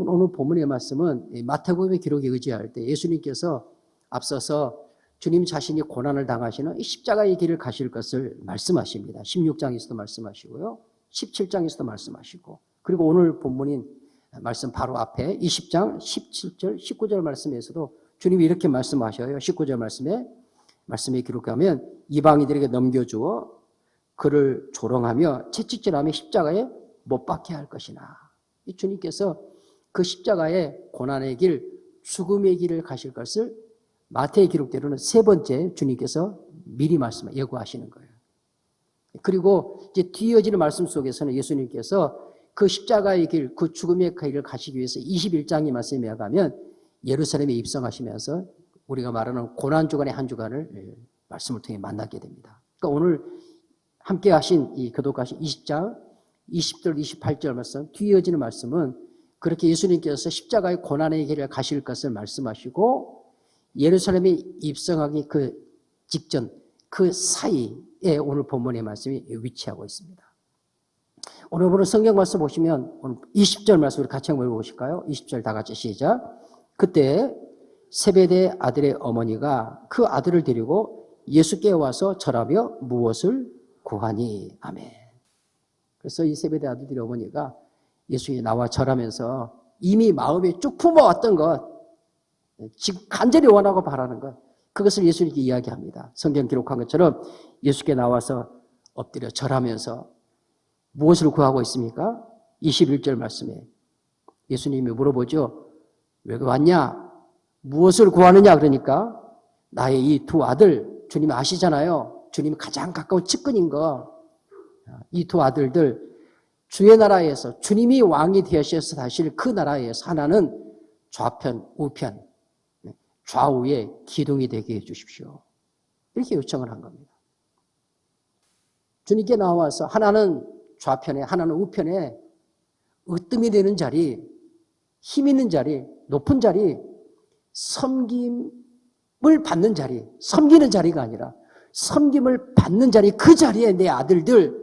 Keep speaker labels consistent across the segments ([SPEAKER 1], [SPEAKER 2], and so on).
[SPEAKER 1] 오늘 본문의 말씀은 마태복음의 기록에 의지할 때 예수님께서 앞서서 주님 자신이 고난을 당하시는 이 십자가의 길을 가실 것을 말씀하십니다. 16장에서도 말씀하시고요. 17장에서도 말씀하시고, 그리고 오늘 본문인 말씀 바로 앞에 20장 17절 19절 말씀에서도 주님이 이렇게 말씀하셔요. 19절 말씀에 기록하면 이방인들에게 넘겨주어 그를 조롱하며 채찍질하며 십자가에 못 박게 할 것이나. 이 주님께서 그 십자가의 고난의 길, 죽음의 길을 가실 것을 마태의 기록대로는 세 번째 주님께서 미리 예고하시는 거예요. 그리고 이제 뒤이어지는 말씀 속에서는 예수님께서 그 십자가의 길, 그 죽음의 길을 가시기 위해서 21장의 말씀에 가면 예루살렘에 입성하시면서 우리가 말하는 고난주간의 한 주간을 말씀을 통해 만나게 됩니다. 그러니까 오늘 함께 하신 이 교독하신 20장 20절 28절 말씀, 뒤이어지는 말씀은 그렇게 예수님께서 십자가의 고난의 길을 가실 것을 말씀하시고 예루살렘에 입성하기 그 직전, 그 사이에 오늘 본문의 말씀이 위치하고 있습니다. 오늘 보는 성경 말씀 보시면 오늘 20절 말씀 우리 같이 한번 읽어보실까요? 20절 다 같이 시작. 그때 세베대 아들의 어머니가 그 아들을 데리고 예수께 와서 절하며 무엇을 구하니? 아멘. 그래서 이 세베대 아들들의 어머니가 예수에 나와 절하면서 이미 마음에 쭉 품어왔던 것, 지금 간절히 원하고 바라는 것, 그것을 예수님께 이야기합니다. 성경 기록한 것처럼 예수께 나와서 엎드려 절하면서 무엇을 구하고 있습니까? 21절 말씀에 예수님이 물어보죠. 왜 왔냐? 무엇을 구하느냐? 그러니까 나의 이 두 아들, 주님 아시잖아요. 주님 가장 가까운 측근인 거. 이 두 아들들 주의 나라에서 주님이 왕이 되셔서 사실 그 나라에서 하나는 좌편, 우편, 좌우의 기둥이 되게 해 주십시오. 이렇게 요청을 한 겁니다. 주님께 나와서 하나는 좌편에 하나는 우편에 으뜸이 되는 자리, 힘 있는 자리, 높은 자리, 섬김을 받는 자리, 섬기는 자리가 아니라 섬김을 받는 자리, 그 자리에 내 아들들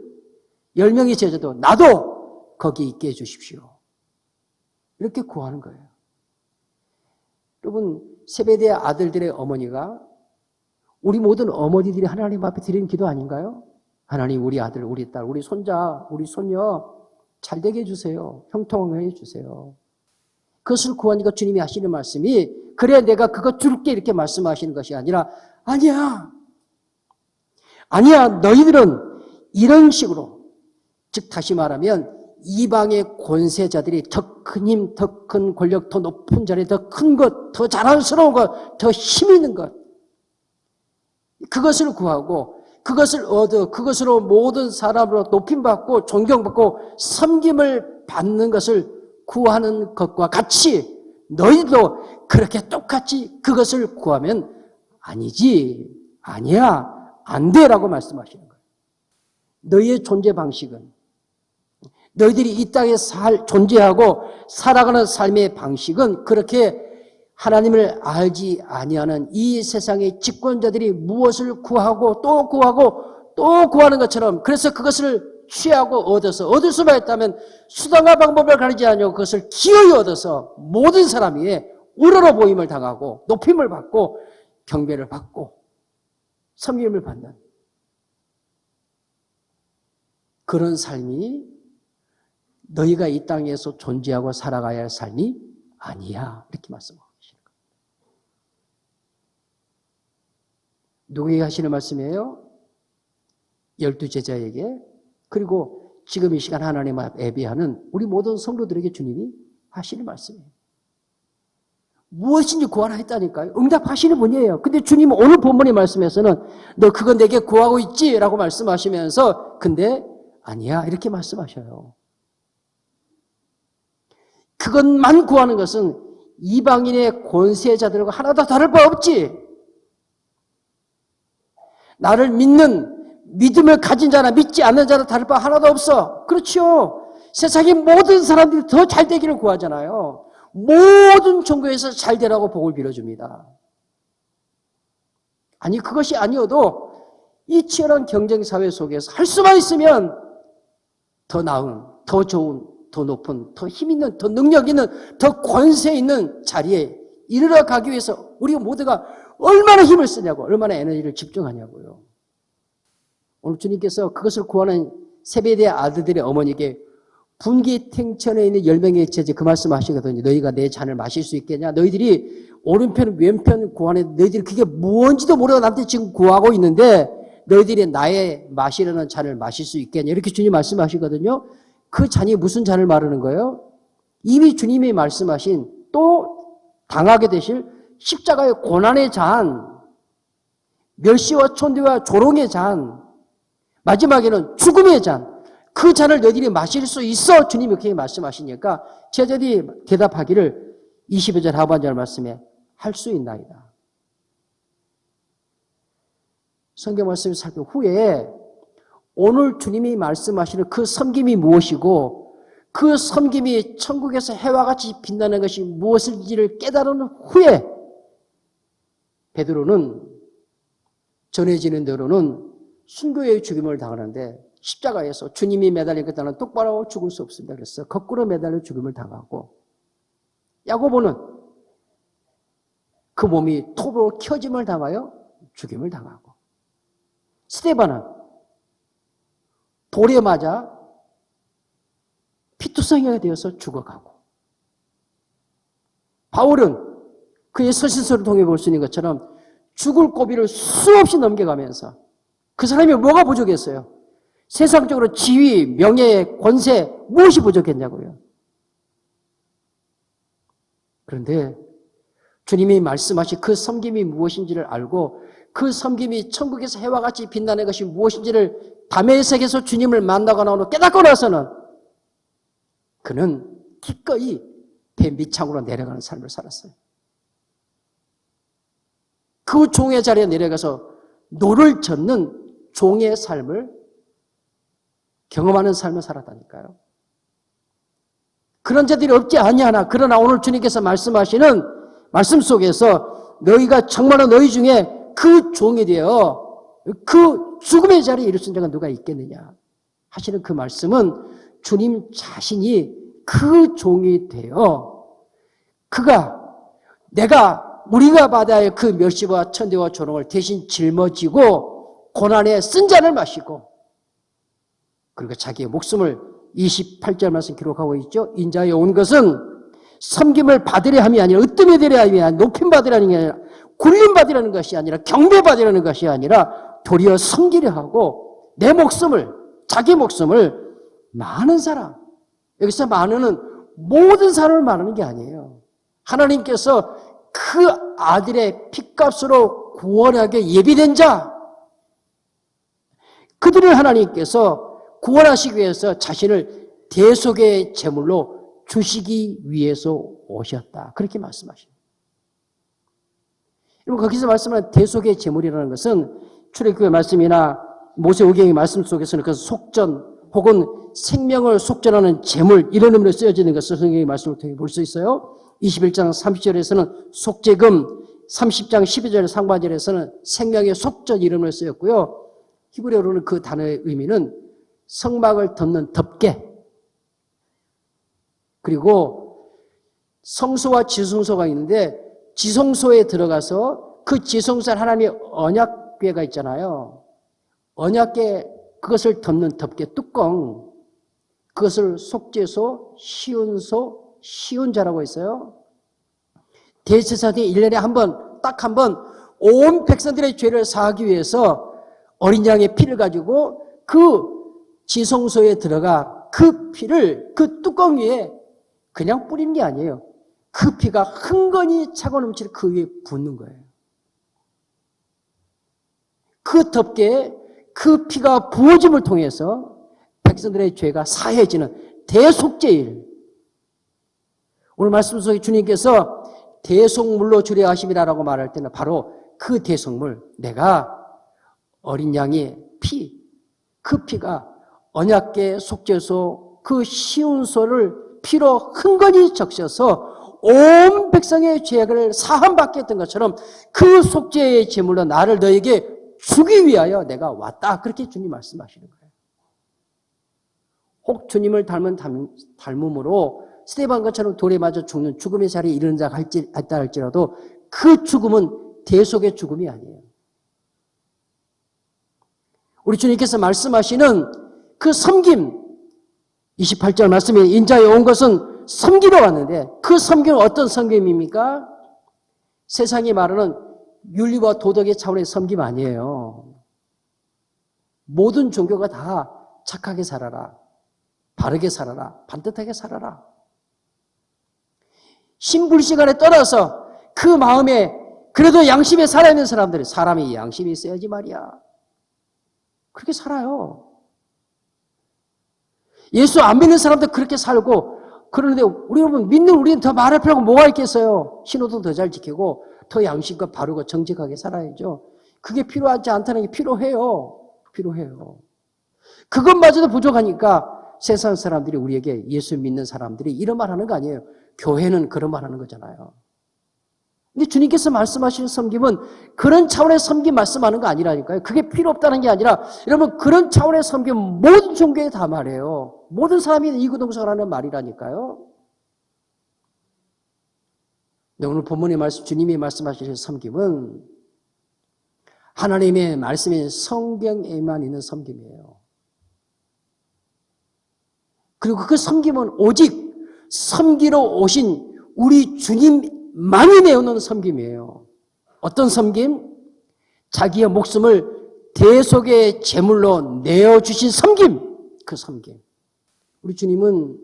[SPEAKER 1] 10명의 제자도 나도 거기 있게 해주십시오. 이렇게 구하는 거예요. 여러분, 세베대의 아들들의 어머니가 우리 모든 어머니들이 하나님 앞에 드리는 기도 아닌가요? 하나님, 우리 아들, 우리 딸, 우리 손자, 우리 손녀 잘 되게 해주세요. 형통하게 해주세요. 그것을 구하니까 주님이 하시는 말씀이 그래 내가 그거 줄게 이렇게 말씀하시는 것이 아니라 아니야. 너희들은 이런 식으로, 즉 다시 말하면 이방의 권세자들이 더 큰 힘, 더 큰 권력, 더 높은 자리, 더 큰 것, 더 자랑스러운 것, 더 힘 있는 것, 그것을 구하고 그것을 얻어 그것으로 모든 사람으로 높임받고 존경받고 섬김을 받는 것을 구하는 것과 같이 너희도 그렇게 똑같이 그것을 구하면 아니지, 아니야, 안 돼라고 말씀하시는 거예요. 너희의 존재 방식은, 너희들이 이 땅에 존재하고 살아가는 삶의 방식은 그렇게 하나님을 알지 아니하는 이 세상의 집권자들이 무엇을 구하고 또 구하고 또 구하는 것처럼, 그래서 그것을 취하고 얻어서 얻을 수만 있다면 수단과 방법을 가리지 않으려고 그것을 기어이 얻어서 모든 사람 위에 우러러 보임을 당하고 높임을 받고 경배를 받고 섬김을 받는 그런 삶이 너희가 이 땅에서 존재하고 살아가야 할 삶이 아니야, 이렇게 말씀하고 계시는 거예요. 누구에게 하시는 말씀이에요? 12제자에게, 그리고 지금 이 시간 하나님 앞에 예배하는 우리 모든 성도들에게 주님이 하시는 말씀이에요. 무엇인지 구하라 했다니까요. 응답하시는 분이에요. 근데 주님은 오늘 본문의 말씀에서는 너 그거 내게 구하고 있지? 라고 말씀하시면서 근데 아니야, 이렇게 말씀하셔요. 그것만 구하는 것은 이방인의 권세자들과 하나도 다를 바 없지. 나를 믿는 믿음을 가진 자나 믿지 않는 자나 다를 바 하나도 없어. 그렇죠. 세상의 모든 사람들이 더 잘 되기를 구하잖아요. 모든 종교에서 잘 되라고 복을 빌어줍니다. 아니, 그것이 아니어도 이 치열한 경쟁사회 속에서 할 수만 있으면 더 나은, 더 좋은, 더 높은, 더 힘 있는, 더 능력 있는, 더 권세 있는 자리에 이르러 가기 위해서 우리 모두가 얼마나 힘을 쓰냐고, 얼마나 에너지를 집중하냐고요. 오늘 주님께서 그것을 구하는 세베대의 아들들의 어머니에게 분기탱천에 있는 10명의 제자 그 말씀 하시거든요. 너희가 내 잔을 마실 수 있겠냐? 너희들이 오른편 왼편 구하는 너희들이 그게 뭔지도 모르고 나한테 지금 구하고 있는데 너희들이 나의 마시려는 잔을 마실 수 있겠냐? 이렇게 주님 말씀하시거든요. 그 잔이 무슨 잔을 말하는 거예요? 이미 주님이 말씀하신 또 당하게 되실 십자가의 고난의 잔, 멸시와 천대와 조롱의 잔, 마지막에는 죽음의 잔, 그 잔을 너희들이 마실 수 있어 주님이 그렇게 말씀하시니까 제자들이 대답하기를 22절 하반절 말씀에 할 수 있나이다. 성경 말씀을 살펴 후에 오늘 주님이 말씀하시는 그 섬김이 무엇이고 그 섬김이 천국에서 해와 같이 빛나는 것이 무엇인지를 깨달은 후에 베드로는 전해지는 대로는 순교의 죽임을 당하는데 십자가에서 주님이 매달린 것과는 똑바로 죽을 수 없습니다. 그래서 거꾸로 매달려 죽임을 당하고 야고보는 그 몸이 톱으로 켜짐을 당하여 죽임을 당하고 스데반은 돌에 맞아 피투성이가 되어서 죽어가고 바울은 그의 서신서를 통해 볼 수 있는 것처럼 죽을 고비를 수없이 넘겨가면서 그 사람이 뭐가 부족했어요? 세상적으로 지위, 명예, 권세 무엇이 부족했냐고요. 그런데 주님이 말씀하신 그 섬김이 무엇인지를 알고 그 섬김이 천국에서 해와 같이 빛나는 것이 무엇인지를 밤의 색에서 주님을 만나고 나오는 깨닫고 나서는 그는 기꺼이 배 밑창으로 내려가는 삶을 살았어요. 그 종의 자리에 내려가서 노를 젓는 종의 삶을 경험하는 삶을 살았다니까요. 그런 자들이 없지 아니하나. 그러나 오늘 주님께서 말씀하시는 말씀 속에서 너희가 정말로 너희 중에 그 종이 되어 그 죽음의 자리에 이를 수 있는 자가 누가 있겠느냐 하시는 그 말씀은 주님 자신이 그 종이 되어 우리가 받아야 할 그 멸시와 천대와 조롱을 대신 짊어지고 고난의 쓴 잔을 마시고 그리고 자기의 목숨을 28절 말씀 기록하고 있죠. 인자에 온 것은 섬김을 받으려 함이 아니라 으뜸이 되려 함이 아니라 높임 받으려는 게 아니라 굴림 받으려는 것이 아니라 경배 받으려는 것이 아니라 도리어 섬기려 하고 내 목숨을 자기 목숨을 많은 사람 여기서 많은은 모든 사람을 말하는 게 아니에요. 하나님께서 그 아들의 핏값으로 구원하게 예비된 자 그들을 하나님께서 구원하시기 위해서 자신을 대속의 제물로 주시기 위해서 오셨다. 그렇게 말씀하십니다. 여러분 거기서 말씀하는 대속의 제물이라는 것은 출애굽의 말씀이나 모세오경의 말씀 속에서는 그 속전 혹은 생명을 속전하는 제물 이런 의미로 쓰여지는 것을 성경의 말씀을 통해 볼 수 있어요. 21장 30절에서는 속죄금, 30장 12절 상반절에서는 생명의 속전 이름을 쓰였고요. 히브리어로는 그 단어의 의미는 성막을 덮는 덮개 그리고 성소와 지성소가 있는데 지성소에 들어가서 그 지성소에 하나님의 언약궤가 있잖아요. 언약궤 그것을 덮는 덮개 뚜껑 그것을 속죄소, 시온소, 시온자라고 했어요. 대제사장이 1년에 딱 한 번 온 백성들의 죄를 사하기 위해서 어린 양의 피를 가지고 그 지성소에 들어가 그 피를 그 뚜껑 위에 그냥 뿌리는 게 아니에요. 그 피가 흥건히 차고 넘치는 그 위에 붓는 거예요. 그 덮개에 그 피가 부어짐을 통해서 백성들의 죄가 사해지는 대속죄일. 오늘 말씀 속에 주님께서 대속물로 주려 하심이라고 말할 때는 바로 그 대속물, 내가 어린 양의 피, 그 피가 언약궤 속죄소 그 시온소를 피로 흥건히 적셔서 온 백성의 죄를 사함받게 했던 것처럼 그 속죄의 제물로 나를 너에게 주기 위하여 내가 왔다. 그렇게 주님 말씀하시는 거예요. 혹 주님을 닮음으로 스데반 것처럼 돌에 맞아 죽는 죽음의 자리에 이르는 자가 있다 할지라도 그 죽음은 대속의 죽음이 아니에요. 우리 주님께서 말씀하시는 그 섬김, 28절 말씀에 인자에 온 것은 섬기러 왔는데 그 섬김은 어떤 섬김입니까? 세상이 말하는 윤리와 도덕의 차원의 섬김 아니에요. 모든 종교가 다 착하게 살아라, 바르게 살아라, 반듯하게 살아라. 신불시간에 떠나서 그 마음에 그래도 양심에 살아있는 사람들이 사람이 양심이 있어야지 말이야. 그렇게 살아요. 예수 안 믿는 사람도 그렇게 살고 그러는데 우리 여러분 믿는 우리는 더 말할 필요가 뭐가 있겠어요? 신호도 더 잘 지키고 더 양심과 바르고 정직하게 살아야죠. 그게 필요하지 않다는 게 필요해요. 필요해요. 그것마저도 부족하니까 세상 사람들이 우리에게 예수 믿는 사람들이 이런 말 하는 거 아니에요. 교회는 그런 말 하는 거잖아요. 근데 주님께서 말씀하시는 섬김은 그런 차원의 섬김 말씀하는 거 아니라니까요. 그게 필요 없다는 게 아니라 여러분 그런 차원의 섬김 모든 종교에 다 말해요. 모든 사람이 이구동성하는 말이라니까요. 네, 오늘 본문의 말씀, 주님이 말씀하시는 섬김은 하나님의 말씀인 성경에만 있는 섬김이에요. 그리고 그 섬김은 오직 섬기러 오신 우리 주님만이 내어놓은 섬김이에요. 어떤 섬김? 자기의 목숨을 대속의 제물로 내어주신 섬김. 그 섬김. 우리 주님은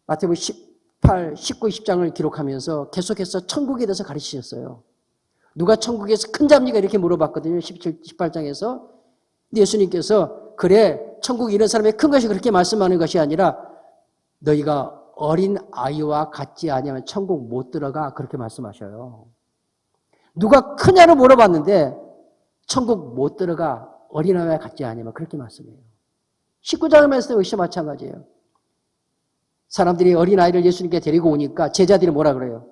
[SPEAKER 1] 마태복음 18, 19, 20장을 기록하면서 계속해서 천국에 대해서 가르치셨어요. 누가 천국에서 큰 잡니까? 이렇게 물어봤거든요. 17, 18장에서. 예수님께서 그래 천국이 이런 사람의 큰 것이 그렇게 말씀하는 것이 아니라 너희가 어린 아이와 같지 아니하면 천국 못 들어가 그렇게 말씀하셔요. 누가 크냐고 물어봤는데 천국 못 들어가 어린아이와 같지 아니하면 그렇게 말씀해요. 19장의 말씀 역시 마찬가지예요. 사람들이 어린아이를 예수님께 데리고 오니까 제자들이 뭐라 그래요?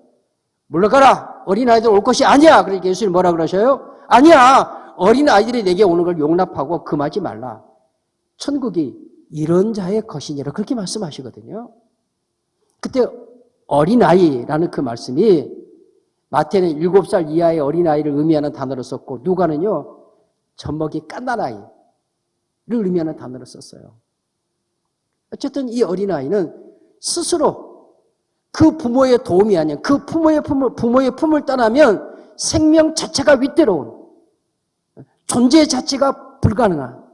[SPEAKER 1] 물러가라! 어린아이들 올 것이 아니야! 그러니까 예수님 뭐라 그러셔요? 아니야! 어린아이들이 내게 오는 걸 용납하고 금하지 말라. 천국이 이런 자의 것이니라 그렇게 말씀하시거든요. 그때 어린아이라는 그 말씀이 마태는 7살 이하의 어린아이를 의미하는 단어를 썼고 누가는요 젖먹이 갓난아이를 의미하는 단어를 썼어요. 어쨌든 이 어린아이는 스스로 그 부모의 도움이 아니야. 그 부모의 품을 떠나면 생명 자체가 위태로운 존재 자체가 불가능한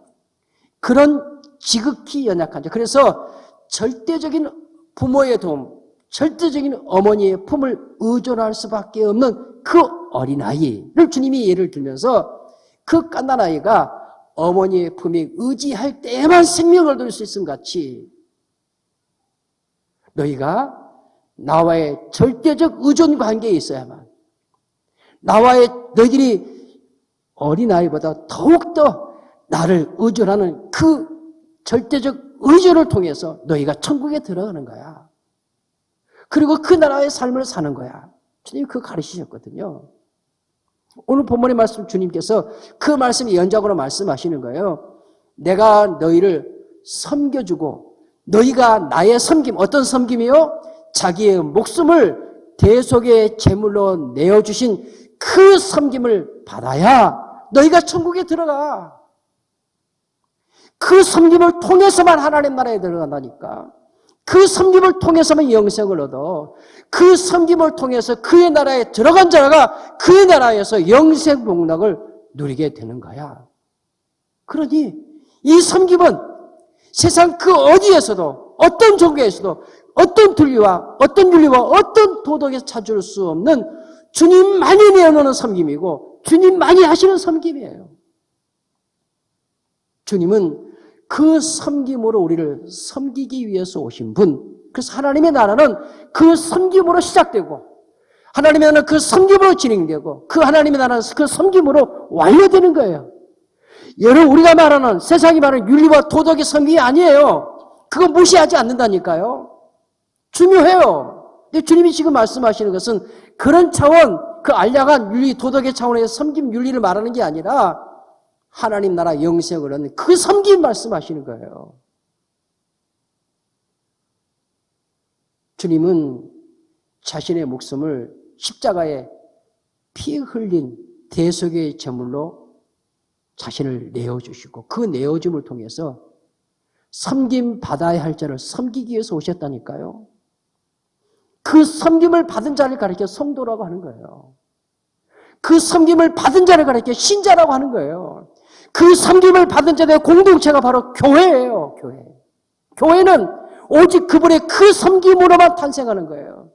[SPEAKER 1] 그런 지극히 연약한 자. 그래서 절대적인 부모의 도움, 절대적인 어머니의 품을 의존할 수밖에 없는 그 어린아이를 주님이 예를 들면서 그 갓난아이가 어머니의 품에 의지할 때에만 생명을 얻을 수 있음 같이 너희가 나와의 절대적 의존 관계에 있어야만 너희들이 어린아이보다 더욱더 나를 의존하는 그 절대적 의존을 통해서 너희가 천국에 들어가는 거야. 그리고 그 나라의 삶을 사는 거야. 주님이 그거 가르치셨거든요. 오늘 본문의 말씀 주님께서 그 말씀이 연장으로 말씀하시는 거예요. 내가 너희를 섬겨주고 너희가 나의 섬김, 어떤 섬김이요? 자기의 목숨을 대속의 제물로 내어주신 그 섬김을 받아야 너희가 천국에 들어가. 그 섬김을 통해서만 하나님 나라에 들어간다니까. 그 섬김을 통해서만 영생을 얻어. 그 섬김을 통해서 그의 나라에 들어간 자가 그의 나라에서 영생 복락을 누리게 되는 거야. 그러니 이 섬김은 세상 그 어디에서도 어떤 종교에서도 어떤 윤리와 어떤 도덕에서 찾을 수 없는 주님만이 내어놓는 섬김이고 주님만이 하시는 섬김이에요. 주님은 그 섬김으로 우리를 섬기기 위해서 오신 분. 그래서 하나님의 나라는 그 섬김으로 시작되고 하나님의 나라는 그 섬김으로 진행되고 그 하나님의 나라는 그 섬김으로 완료되는 거예요. 여러분 우리가 말하는 세상이 말하는 윤리와 도덕의 섬김이 아니에요. 그거 무시하지 않는다니까요. 중요해요. 근데 주님이 지금 말씀하시는 것은 그런 차원, 그 알량한 윤리, 도덕의 차원에서 섬김 윤리를 말하는 게 아니라 하나님 나라 영생을 얻는 그 섬김 말씀하시는 거예요. 주님은 자신의 목숨을 십자가에 피 흘린 대속의 제물로 자신을 내어주시고 그 내어줌을 통해서 섬김 받아야 할 자를 섬기기 위해서 오셨다니까요. 그 섬김을 받은 자를 가리켜 성도라고 하는 거예요. 그 섬김을 받은 자를 가리켜 신자라고 하는 거예요. 그 섬김을 받은 자들의 공동체가 바로 교회예요. 교회. 교회는 오직 그분의 그 섬김으로만 탄생하는 거예요.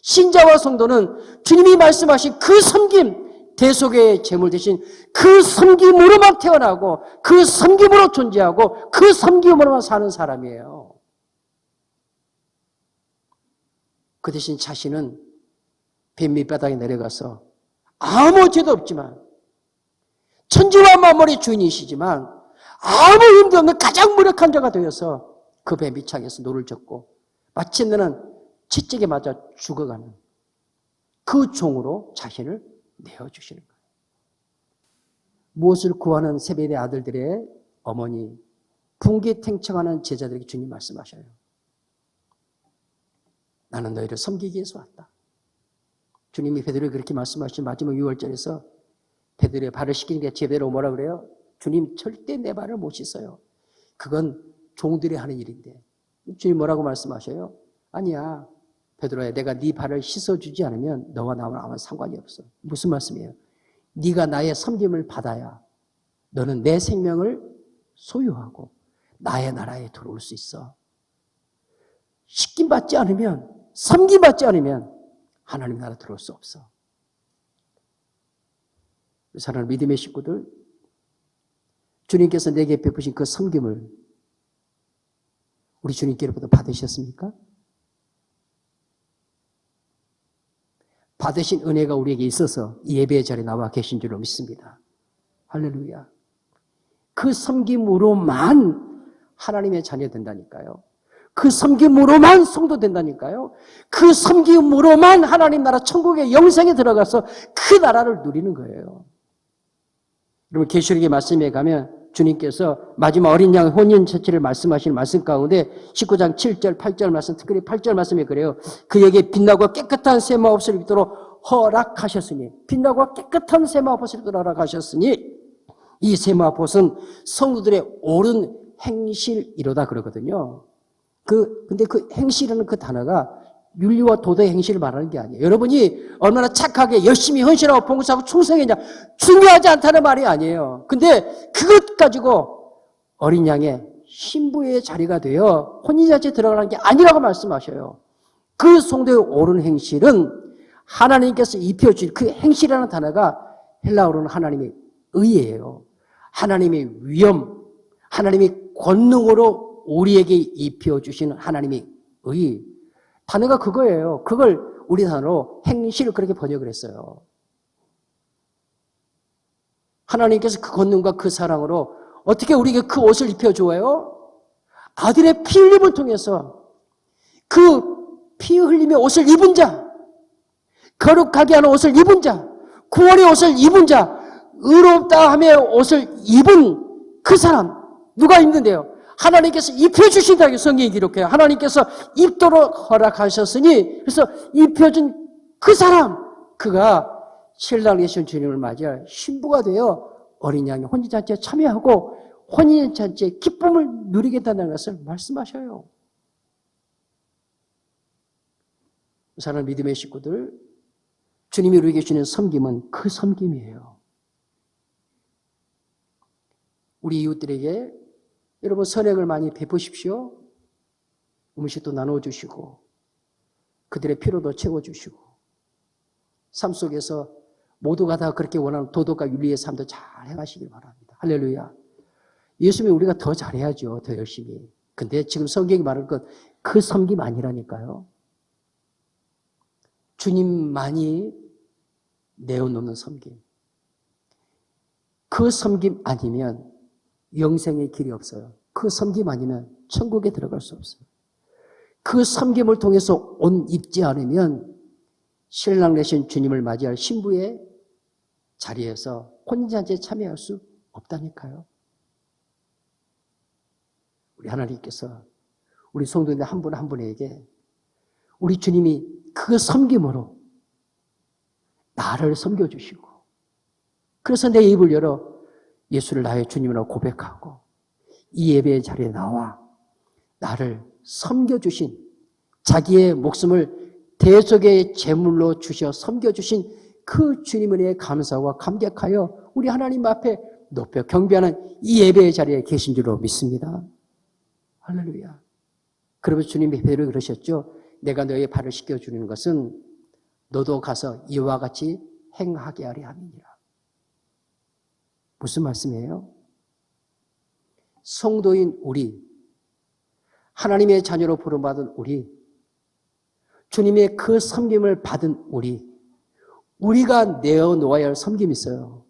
[SPEAKER 1] 신자와 성도는 주님이 말씀하신 그 섬김, 대속의 제물 대신 그 섬김으로만 태어나고 그 섬김으로 존재하고 그 섬김으로만 사는 사람이에요. 그 대신 자신은 뱀 밑바닥에 내려가서 아무 죄도 없지만 천지와 만물의 주인이시지만 아무 힘도 없는 가장 무력한 자가 되어서 그 뱀 밑창에서 노를 젓고 마침내는 채찍에 맞아 죽어가는 그 종으로 자신을 내어주시는 거예요. 무엇을 구하는 세베대 아들들의 어머니, 분기탱청하는 제자들에게 주님 말씀하셔요. 나는 너희를 섬기기 위해서 왔다. 주님이 베드로에게 그렇게 말씀하신 마지막 6월절에서 베드로의 발을 씻기는 게 제대로 뭐라 그래요? 주님 절대 내 발을 못 씻어요. 그건 종들이 하는 일인데. 주님 뭐라고 말씀하셔요? 아니야. 베드로야, 내가 네 발을 씻어주지 않으면 너와 나와 아무 상관이 없어. 무슨 말씀이에요? 네가 나의 섬김을 받아야 너는 내 생명을 소유하고 나의 나라에 들어올 수 있어. 씻김 받지 않으면, 섬김 받지 않으면 하나님 나라 들어올 수 없어. 사랑하는 믿음의 식구들, 주님께서 내게 베푸신 그 섬김을 우리 주님께로부터 받으셨습니까? 받으신 은혜가 우리에게 있어서 이 예배의 자리에 나와 계신 줄로 믿습니다. 할렐루야. 그 섬김으로만 하나님의 자녀 된다니까요. 그 섬김으로만 성도 된다니까요. 그 섬김으로만 하나님 나라 천국의 영생에 들어가서 그 나라를 누리는 거예요. 여러분 계시록의 말씀에 가면 주님께서 마지막 어린 양 혼인잔치를 말씀하시는 말씀 가운데 19장 7절 8절 말씀, 특별히 8절 말씀에 그래요. 그에게 빛나고 깨끗한 세마옷을 입도록 허락하셨으니, 빛나고 깨끗한 세마옷을 입도록 허락하셨으니 이 세마옷은 성도들의 옳은 행실이로다 그러거든요. 근데 그 행실이라는 그 단어가 윤리와 도덕의 행실을 말하는 게 아니에요. 여러분이 얼마나 착하게 열심히 헌신하고 봉사하고 충성했냐, 중요하지 않다는 말이 아니에요. 근데 그것 가지고 어린 양의 신부의 자리가 되어 혼인잔치에 들어가는 게 아니라고 말씀하셔요. 그 성도의 옳은 행실은 하나님께서 입혀주신 그 행실이라는 단어가 헬라어로는 하나님의 의예요. 하나님의 위엄, 하나님의 권능으로 우리에게 입혀주시는 하나님의 의. 단어가 그거예요. 그걸 우리 단어로 행실을 그렇게 번역을 했어요. 하나님께서 그 권능과 그 사랑으로 어떻게 우리에게 그 옷을 입혀주어요? 아들의 피 흘림을 통해서 그 피 흘림의 옷을 입은 자, 거룩하게 하는 옷을 입은 자, 구원의 옷을 입은 자, 의롭다 함의 옷을 입은 그 사람, 누가 입는데요? 하나님께서 입혀주신다고 성경이 기록해요. 하나님께서 입도록 허락하셨으니, 그래서 입혀준 그 사람, 그가 신랑이 되신 주님을 맞이할 신부가 되어 어린 양의 혼인잔치에 참여하고 혼인잔치의 기쁨을 누리겠다는 것을 말씀하셔요. 사랑하는 믿음의 식구들, 주님이 우리에게 주는 섬김은 그 섬김이에요. 우리 이웃들에게 여러분 선행을 많이 베푸십시오. 음식도 나눠주시고 그들의 필요도 채워주시고 삶 속에서 모두가 다 그렇게 원하는 도덕과 윤리의 삶도 잘 행하시길 바랍니다. 할렐루야. 예수님이 우리가 더 잘해야죠. 더 열심히. 근데 지금 성경이 말하는 것 그 섬김 아니라니까요. 주님만이 내어놓는 섬김. 그 섬김 아니면 영생의 길이 없어요. 그 섬김 아니면 천국에 들어갈 수 없어요. 그 섬김을 통해서 옷 입지 않으면 신랑 되신 주님을 맞이할 신부의 자리에서 혼인잔치에 참여할 수 없다니까요. 우리 하나님께서 우리 성도들 한 분 한 분에게 우리 주님이 그 섬김으로 나를 섬겨주시고, 그래서 내 입을 열어 예수를 나의 주님이라고 고백하고 이 예배의 자리에 나와 나를 섬겨주신, 자기의 목숨을 대속의 제물로 주셔 섬겨주신 그 주님 은혜에 감사와 감격하여 우리 하나님 앞에 높여 경배하는 이 예배의 자리에 계신 줄로 믿습니다. 할렐루야. 그러면서 주님이 베드로에게 그러셨죠. 내가 너의 발을 씻겨주는 것은 너도 가서 이와 같이 행하게 하려 함이니라. 무슨 말씀이에요? 성도인 우리, 하나님의 자녀로 부름받은 우리, 주님의 그 섬김을 받은 우리가 내어놓아야 할 섬김이 있어요.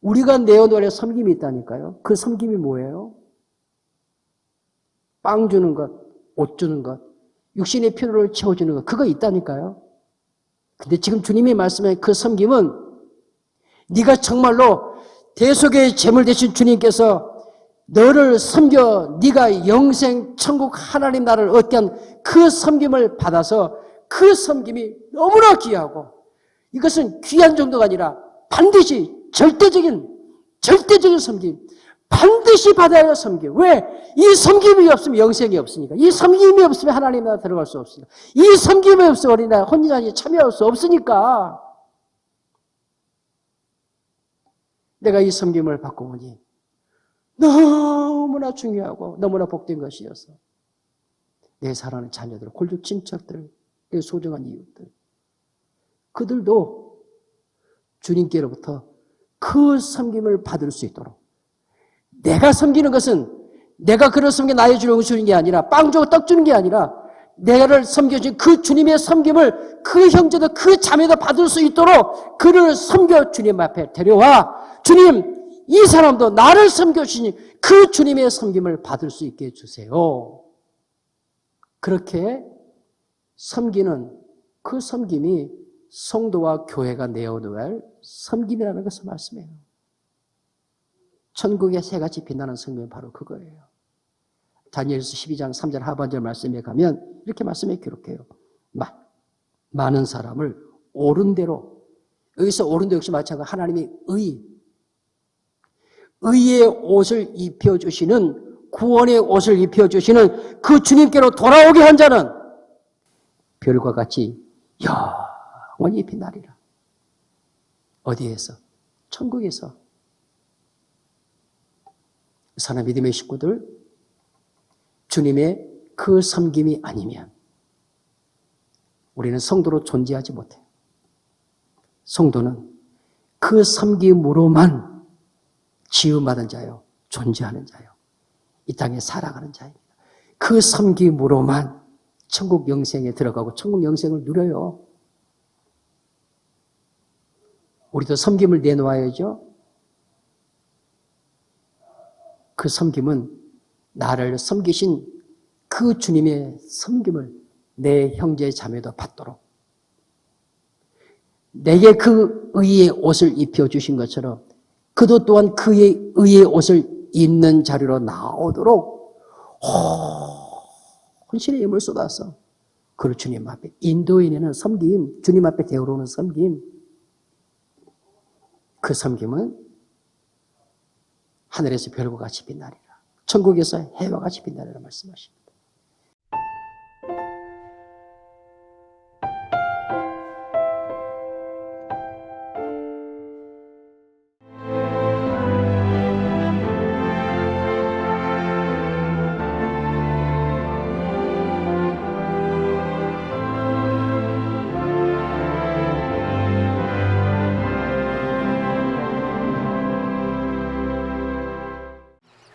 [SPEAKER 1] 우리가 내어놓아야 할 섬김이 있다니까요. 그 섬김이 뭐예요? 빵 주는 것, 옷 주는 것, 육신의 필요를 채워주는 것, 그거 있다니까요. 근데 지금 주님이 말씀하신 그 섬김은 네가 정말로 대속의 제물 되신 주님께서 너를 섬겨 네가 영생 천국 하나님 나라를 얻게 한 그 섬김을 받아서 그 섬김이 너무나 귀하고, 이것은 귀한 정도가 아니라 반드시 절대적인 섬김, 반드시 받아야 할 섬김. 왜? 이 섬김이 없으면 영생이 없으니까. 이 섬김이 없으면 하나님 나라 들어갈 수 없으니까. 이 섬김이 없으면 어린아이 혼인잔치에 참여할 수 없으니까. 내가 이 섬김을 받고 보니 너무나 중요하고 너무나 복된 것이어서 내 사랑하는 자녀들, 골드 친척들, 내 소중한 이웃들, 그들도 주님께로부터 그 섬김을 받을 수 있도록, 내가 섬기는 것은 내가 그를 섬겨 나의 주려고 주는 게 아니라, 빵 주고 떡 주는 게 아니라 내가를 섬겨준 그 주님의 섬김을 그 형제도 그 자매도 받을 수 있도록 그를 섬겨 주님 앞에 데려와, 주님 이 사람도 나를 섬겨주시니 그 주님의 섬김을 받을 수 있게 해주세요. 그렇게 섬기는 그 섬김이 성도와 교회가 내어놓아야 할 섬김이라는 것을 말씀해요. 천국의 새같이 빛나는 섬김은 바로 그거예요. 다니엘서 12장 3절 하반절 말씀에 가면 이렇게 말씀에 기록해요. 많은 사람을 옳은 대로, 여기서 옳은 대 역시 마찬가지로 하나님이 의의 옷을 입혀주시는, 구원의 옷을 입혀주시는 그 주님께로 돌아오게 한 자는 별과 같이 영원히 빛나리라. 어디에서? 천국에서. 사랑 믿음의 식구들, 주님의 그 섬김이 아니면 우리는 성도로 존재하지 못해요. 성도는 그 섬김으로만 지음받은 자요, 존재하는 자요, 이 땅에 살아가는 자입니다. 그 섬김으로만 천국 영생에 들어가고 천국 영생을 누려요. 우리도 섬김을 내놓아야죠. 그 섬김은 나를 섬기신 그 주님의 섬김을 내 형제 자매도 받도록, 내게 그 의의 옷을 입혀주신 것처럼 그도 또한 그의 의의 옷을 입는 자리로 나오도록 헌신의 힘을 쏟아서 그를 주님 앞에 인도인에는 섬김, 주님 앞에 데우러오는 섬김, 그 섬김은 하늘에서 별과 같이 빛나리라, 천국에서 해와 같이 빛나리라 말씀하십니다.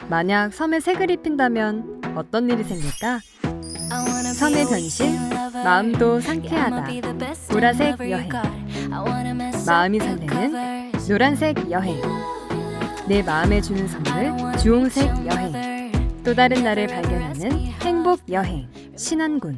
[SPEAKER 2] 만약 섬에 색을 입힌다면 어떤 일이 생길까? 섬의 변신, 마음도 상쾌하다. 보라색 여행. 마음이 설레는 노란색 여행. 내 마음에 주는 선물, 주홍색 여행. 또 다른 나를 발견하는 행복 여행. 신안군.